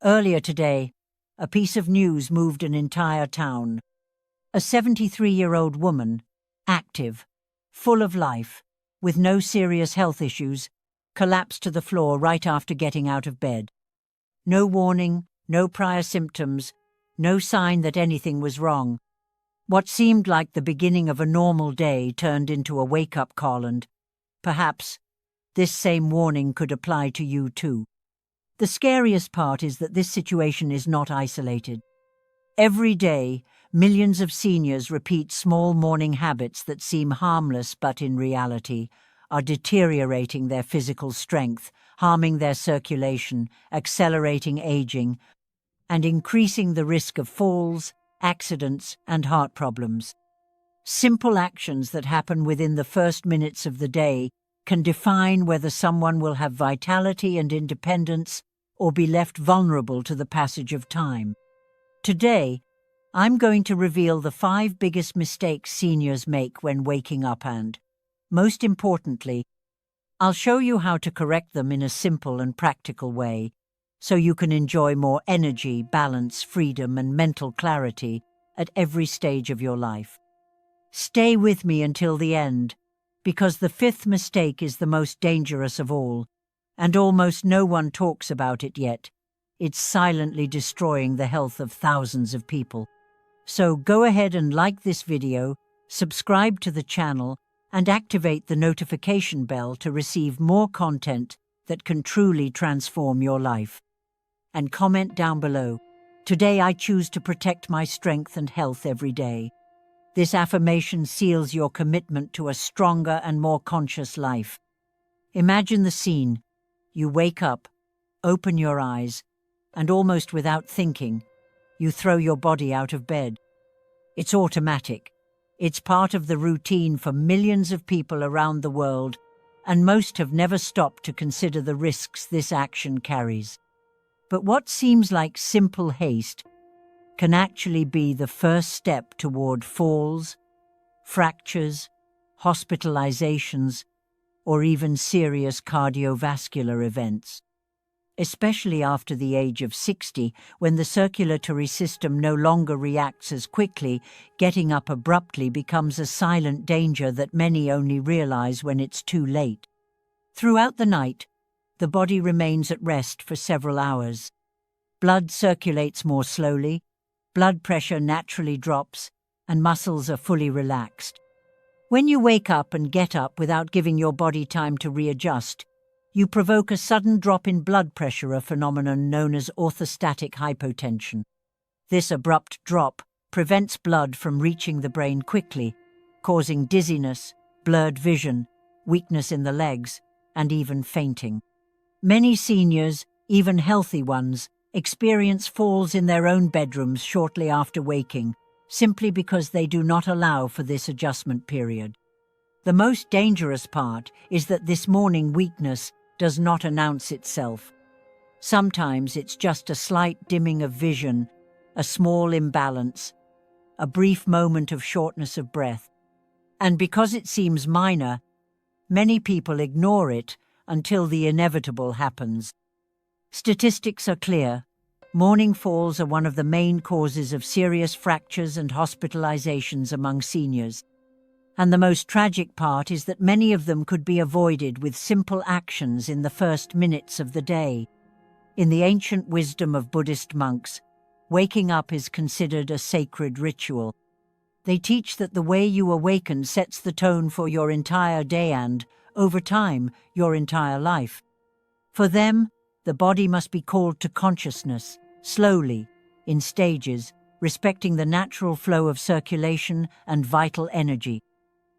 Earlier today, a piece of news moved an entire town. A 73-year-old woman, active, full of life, with no serious health issues, collapsed to the floor right after getting out of bed. No warning, no prior symptoms, no sign that anything was wrong. What seemed like the beginning of a normal day turned into a wake-up call, and perhaps this same warning could apply to you too. The scariest part is that this situation is not isolated. Every day, millions of seniors repeat small morning habits that seem harmless but in reality are deteriorating their physical strength, harming their circulation, accelerating aging, and increasing the risk of falls, accidents, and heart problems. Simple actions that happen within the first minutes of the day can define whether someone will have vitality and independence or be left vulnerable to the passage of time. Today, I'm going to reveal the 5 biggest mistakes seniors make when waking up and, most importantly, I'll show you how to correct them in a simple and practical way so you can enjoy more energy, balance, freedom, and mental clarity at every stage of your life. Stay with me until the end, because the 5th mistake is the most dangerous of all, and almost no one talks about it yet. It's silently destroying the health of thousands of people. So go ahead and like this video, subscribe to the channel, and activate the notification bell to receive more content that can truly transform your life. And comment down below, "Today I choose to protect my strength and health every day." This affirmation seals your commitment to a stronger and more conscious life. Imagine the scene. You wake up, open your eyes, and almost without thinking, you throw your body out of bed. It's automatic. It's part of the routine for millions of people around the world, and most have never stopped to consider the risks this action carries. But what seems like simple haste can actually be the first step toward falls, fractures, hospitalizations, or even serious cardiovascular events. Especially after the age of 60, when the circulatory system no longer reacts as quickly, getting up abruptly becomes a silent danger that many only realize when it's too late. Throughout the night, the body remains at rest for several hours. Blood circulates more slowly, blood pressure naturally drops, and muscles are fully relaxed. When you wake up and get up without giving your body time to readjust, you provoke a sudden drop in blood pressure, a phenomenon known as orthostatic hypotension. This abrupt drop prevents blood from reaching the brain quickly, causing dizziness, blurred vision, weakness in the legs, and even fainting. Many seniors, even healthy ones, experience falls in their own bedrooms shortly after waking, simply because they do not allow for this adjustment period. The most dangerous part is that this morning weakness does not announce itself. Sometimes it's just a slight dimming of vision, a small imbalance, a brief moment of shortness of breath. And because it seems minor, many people ignore it until the inevitable happens. Statistics are clear. Morning falls are one of the main causes of serious fractures and hospitalizations among seniors. And the most tragic part is that many of them could be avoided with simple actions in the first minutes of the day. In the ancient wisdom of Buddhist monks, waking up is considered a sacred ritual. They teach that the way you awaken sets the tone for your entire day and, over time, your entire life. For them, the body must be called to consciousness, slowly, in stages, respecting the natural flow of circulation and vital energy.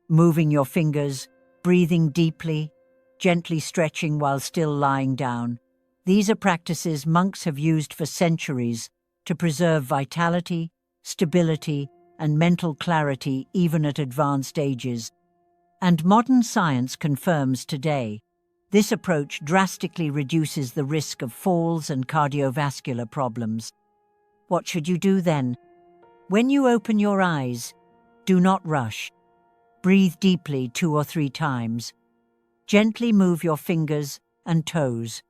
Moving your fingers, breathing deeply, gently stretching while still lying down. These are practices monks have used for centuries to preserve vitality, stability, and mental clarity even at advanced ages. And modern science confirms today, this approach drastically reduces the risk of falls and cardiovascular problems. What should you do then? When you open your eyes, do not rush. Breathe deeply 2 or 3 times. Gently move your fingers and toes.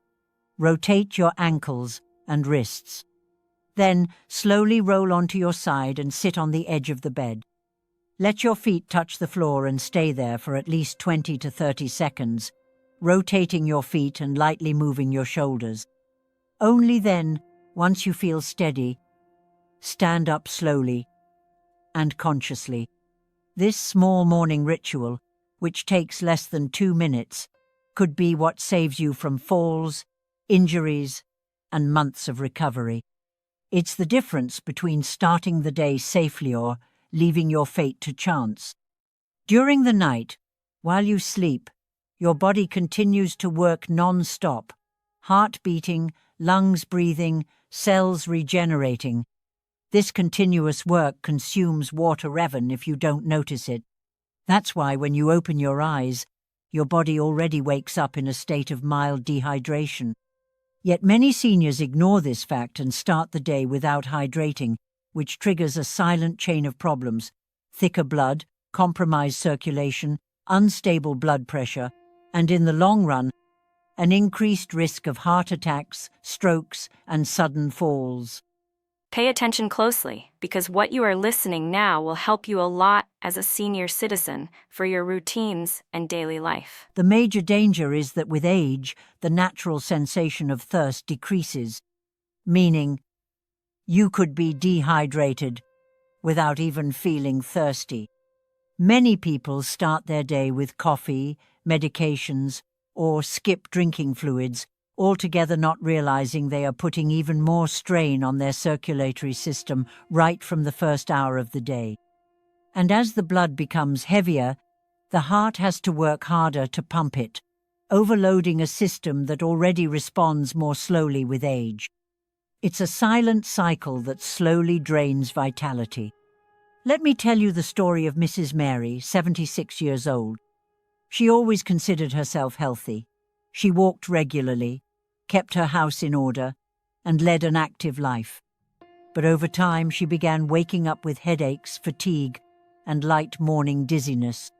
Rotate your ankles and wrists. Then, slowly roll onto your side and sit on the edge of the bed. Let your feet touch the floor and stay there for at least 20 to 30 seconds, rotating your feet and lightly moving your shoulders. Only then, once you feel steady, stand up slowly and consciously. This small morning ritual, which takes less than 2 minutes, could be what saves you from falls, injuries, and months of recovery. It's the difference between starting the day safely or leaving your fate to chance. During the night, while you sleep, your body continues to work non-stop, heart beating, lungs breathing, cells regenerating. This continuous work consumes water even if you don't notice it. That's why when you open your eyes, your body already wakes up in a state of mild dehydration. Yet many seniors ignore this fact and start the day without hydrating, which triggers a silent chain of problems: thicker blood, compromised circulation, unstable blood pressure, and in the long run, an increased risk of heart attacks, strokes, and sudden falls. Pay attention closely, because what you are listening now will help you a lot as a senior citizen for your routines and daily life. The major danger is that with age, the natural sensation of thirst decreases, meaning you could be dehydrated without even feeling thirsty. Many people start their day with coffee, medications, or skip drinking fluids, altogether not realizing they are putting even more strain on their circulatory system right from the first hour of the day. And as the blood becomes heavier, the heart has to work harder to pump it, overloading a system that already responds more slowly with age. It's a silent cycle that slowly drains vitality. Let me tell you the story of Mrs. Mary, 76 years old. She always considered herself healthy. She walked regularly, kept her house in order, and led an active life. But over time, she began waking up with headaches, fatigue, and light morning dizziness.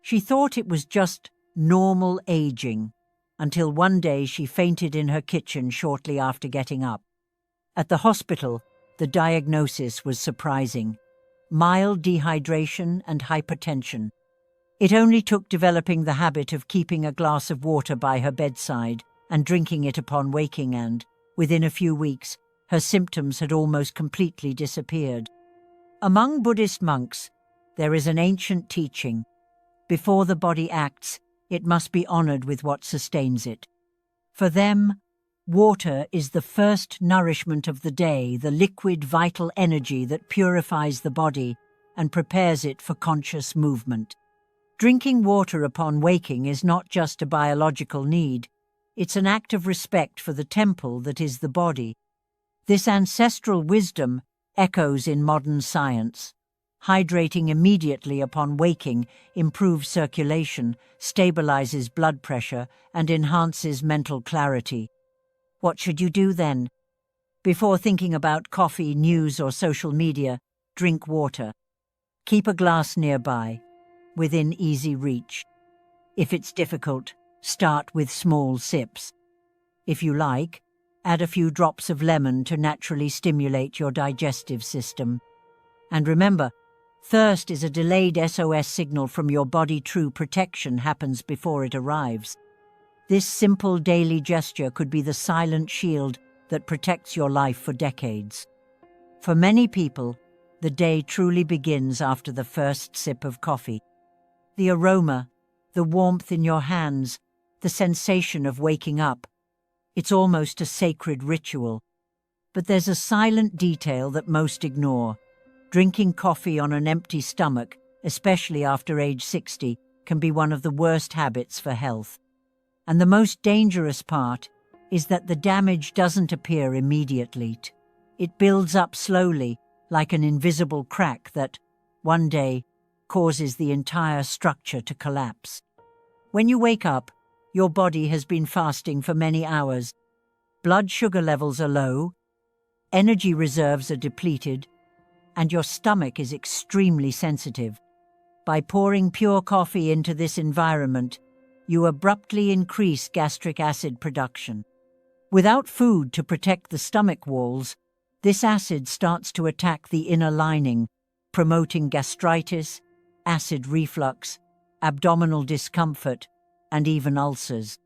She thought it was just normal aging, until one day she fainted in her kitchen shortly after getting up. At the hospital, the diagnosis was surprising: mild dehydration and hypertension. It only took developing the habit of keeping a glass of water by her bedside and drinking it upon waking, and, within a few weeks, her symptoms had almost completely disappeared. Among Buddhist monks, there is an ancient teaching: before the body acts, it must be honored with what sustains it. For them, water is the first nourishment of the day, the liquid vital energy that purifies the body and prepares it for conscious movement. Drinking water upon waking is not just a biological need, it's an act of respect for the temple that is the body. This ancestral wisdom echoes in modern science. Hydrating immediately upon waking improves circulation, stabilizes blood pressure, and enhances mental clarity. What should you do then? Before thinking about coffee, news, or social media, drink water. Keep a glass nearby, within easy reach. If it's difficult, start with small sips. If you like, add a few drops of lemon to naturally stimulate your digestive system. And remember, thirst is a delayed SOS signal from your body. True protection happens before it arrives. This simple daily gesture could be the silent shield that protects your life for decades. For many people, the day truly begins after the first sip of coffee. The aroma, the warmth in your hands, the sensation of waking up. It's almost a sacred ritual. But there's a silent detail that most ignore. Drinking coffee on an empty stomach, especially after age 60, can be one of the worst habits for health. And the most dangerous part is that the damage doesn't appear immediately. It builds up slowly, like an invisible crack that, one day, causes the entire structure to collapse. When you wake up, your body has been fasting for many hours. Blood sugar levels are low, energy reserves are depleted, and your stomach is extremely sensitive. By pouring pure coffee into this environment, you abruptly increase gastric acid production. Without food to protect the stomach walls, this acid starts to attack the inner lining, promoting gastritis, acid reflux, abdominal discomfort, and even ulcers.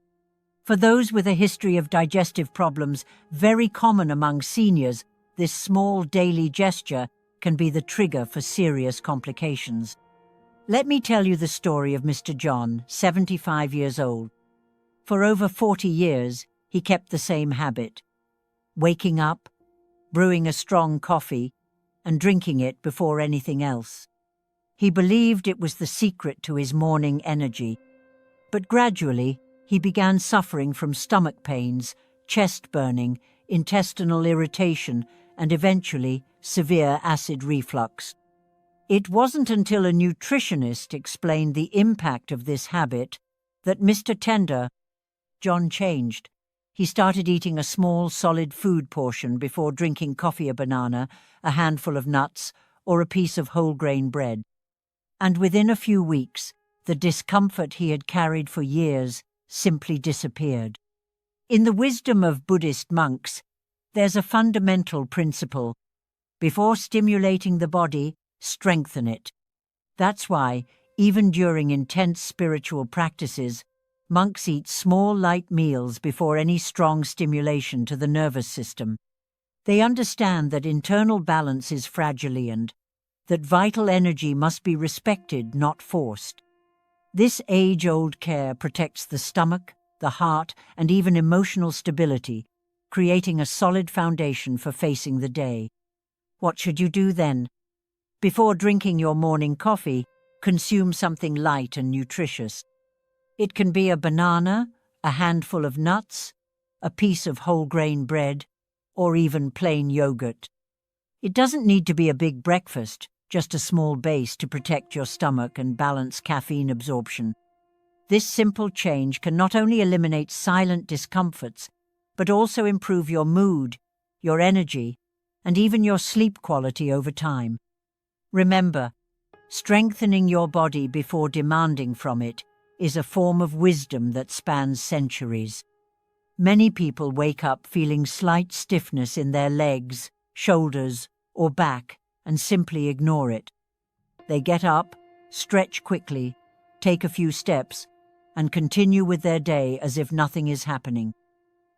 For those with a history of digestive problems, very common among seniors, this small daily gesture can be the trigger for serious complications. Let me tell you the story of Mr. John, 75 years old. For over 40 years, he kept the same habit: waking up, brewing a strong coffee, and drinking it before anything else. He believed it was the secret to his morning energy. But gradually, he began suffering from stomach pains, chest burning, intestinal irritation, and eventually severe acid reflux. It wasn't until a nutritionist explained the impact of this habit that Mr. Tender, John, changed. He started eating a small, solid food portion before drinking coffee, a banana, a handful of nuts, or a piece of whole grain bread. And within a few weeks, the discomfort he had carried for years simply disappeared. In the wisdom of Buddhist monks, there's a fundamental principle: before stimulating the body, strengthen it. That's why, even during intense spiritual practices, monks eat small, light meals before any strong stimulation to the nervous system. They understand that internal balance is fragile and that vital energy must be respected, not forced. This age-old care protects the stomach, the heart, and even emotional stability, creating a solid foundation for facing the day. What should you do then? Before drinking your morning coffee, consume something light and nutritious. It can be a banana, a handful of nuts, a piece of whole grain bread, or even plain yogurt. It doesn't need to be a big breakfast, just a small base to protect your stomach and balance caffeine absorption. This simple change can not only eliminate silent discomforts, but also improve your mood, your energy, and even your sleep quality over time. Remember, strengthening your body before demanding from it is a form of wisdom that spans centuries. Many people wake up feeling slight stiffness in their legs, shoulders, or back and simply ignore it. They get up, stretch quickly, take a few steps, and continue with their day as if nothing is happening.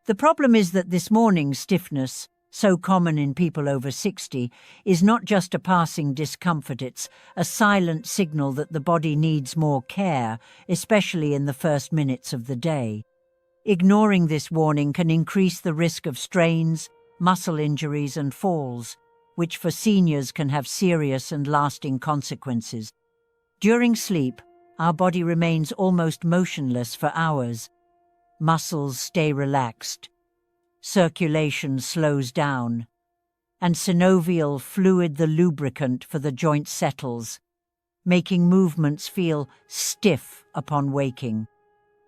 The problem is that this morning stiffness, so common in people over 60, is not just a passing discomfort, it's a silent signal that the body needs more care, especially in the first minutes of the day. Ignoring this warning can increase the risk of strains, muscle injuries, and falls, which for seniors can have serious and lasting consequences. During sleep, our body remains almost motionless for hours. Muscles stay relaxed, circulation slows down, and synovial fluid, the lubricant for the joint, settles, making movements feel stiff upon waking.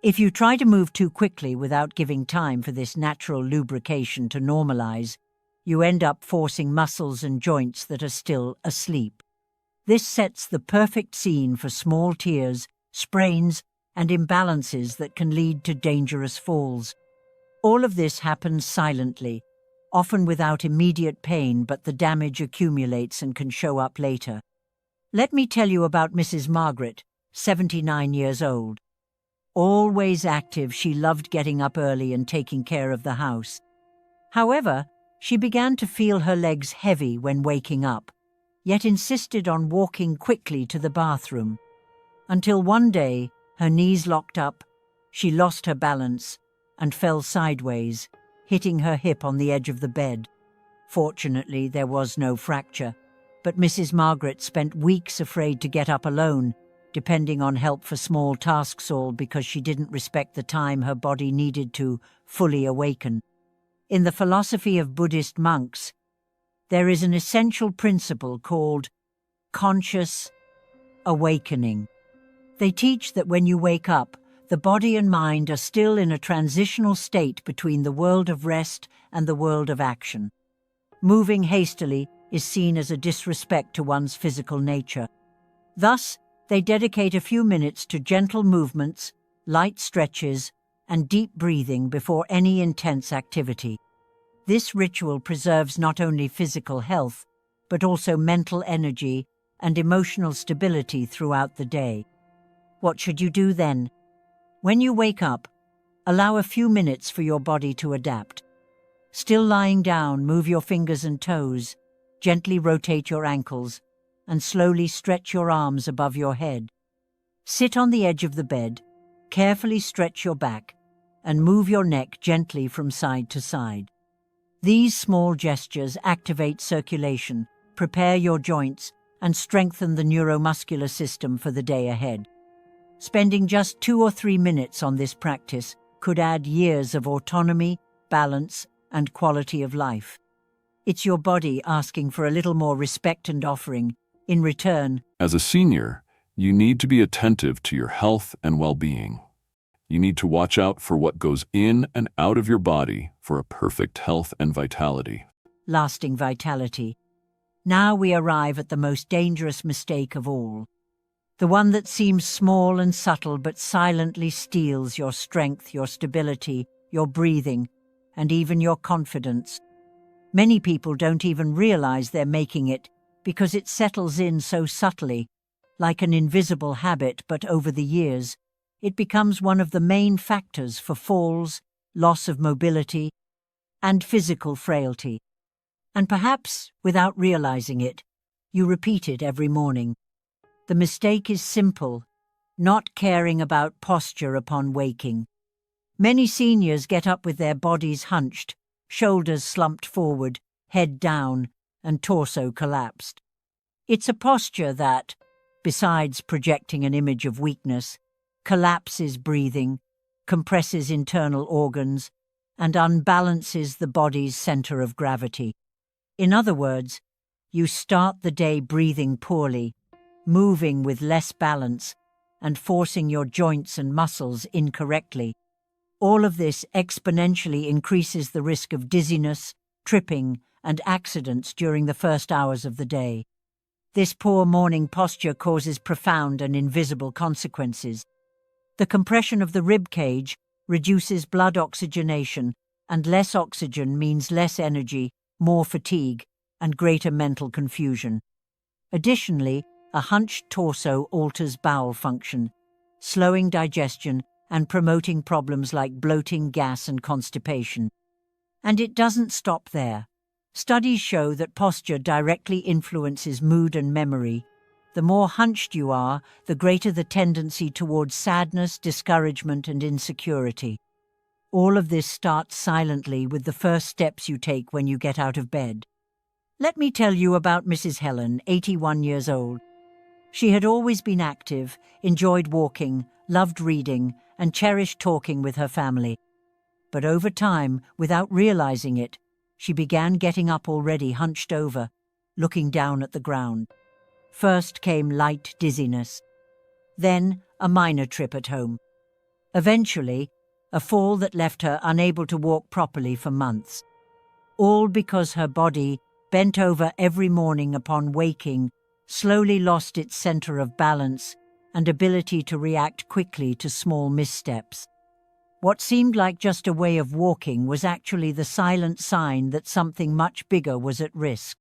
If you try to move too quickly without giving time for this natural lubrication to normalize, you end up forcing muscles and joints that are still asleep. This sets the perfect scene for small tears, sprains, and imbalances that can lead to dangerous falls. All of this happens silently, often without immediate pain, but the damage accumulates and can show up later. Let me tell you about Mrs. Margaret, 79 years old. Always active, she loved getting up early and taking care of the house. However, she began to feel her legs heavy when waking up, yet insisted on walking quickly to the bathroom. Until one day, her knees locked up, she lost her balance, and fell sideways, hitting her hip on the edge of the bed. Fortunately, there was no fracture, but Mrs. Margaret spent weeks afraid to get up alone, depending on help for small tasks, all because she didn't respect the time her body needed to fully awaken. In the philosophy of Buddhist monks, there is an essential principle called conscious awakening. They teach that when you wake up, the body and mind are still in a transitional state between the world of rest and the world of action. Moving hastily is seen as a disrespect to one's physical nature. Thus, they dedicate a few minutes to gentle movements, light stretches, and deep breathing before any intense activity. This ritual preserves not only physical health, but also mental energy and emotional stability throughout the day. What should you do then? When you wake up, allow a few minutes for your body to adapt. Still lying down, move your fingers and toes, gently rotate your ankles, and slowly stretch your arms above your head. Sit on the edge of the bed, carefully stretch your back, and move your neck gently from side to side. These small gestures activate circulation, prepare your joints, and strengthen the neuromuscular system for the day ahead. Spending just 2 or 3 minutes on this practice could add years of autonomy, balance, and quality of life. It's your body asking for a little more respect and offering, in return. As a senior, you need to be attentive to your health and well-being. You need to watch out for what goes in and out of your body for a perfect health and vitality. Lasting vitality. Now we arrive at the most dangerous mistake of all. The one that seems small and subtle but silently steals your strength, your stability, your breathing, and even your confidence. Many people don't even realize they're making it because it settles in so subtly, like an invisible habit, but over the years, it becomes one of the main factors for falls, loss of mobility, and physical frailty. And perhaps, without realizing it, you repeat it every morning. The mistake is simple: not caring about posture upon waking. Many seniors get up with their bodies hunched, shoulders slumped forward, head down, and torso collapsed. It's a posture that, besides projecting an image of weakness, collapses breathing, compresses internal organs, and unbalances the body's center of gravity. In other words, you start the day breathing poorly, moving with less balance, and forcing your joints and muscles incorrectly. All of this exponentially increases the risk of dizziness, tripping, and accidents during the first hours of the day. This poor morning posture causes profound and invisible consequences. The compression of the rib cage reduces blood oxygenation, and less oxygen means less energy, more fatigue, and greater mental confusion. Additionally, a hunched torso alters bowel function, slowing digestion and promoting problems like bloating, gas, and constipation. And it doesn't stop there. Studies show that posture directly influences mood and memory. The more hunched you are, the greater the tendency towards sadness, discouragement, and insecurity. All of this starts silently with the first steps you take when you get out of bed. Let me tell you about Mrs. Helen, 81 years old. She had always been active, enjoyed walking, loved reading, and cherished talking with her family. But over time, without realizing it, she began getting up already hunched over, looking down at the ground. First came light dizziness, then a minor trip at home. Eventually, a fall that left her unable to walk properly for months. All because her body, bent over every morning upon waking, slowly lost its center of balance and ability to react quickly to small missteps. What seemed like just a way of walking was actually the silent sign that something much bigger was at risk.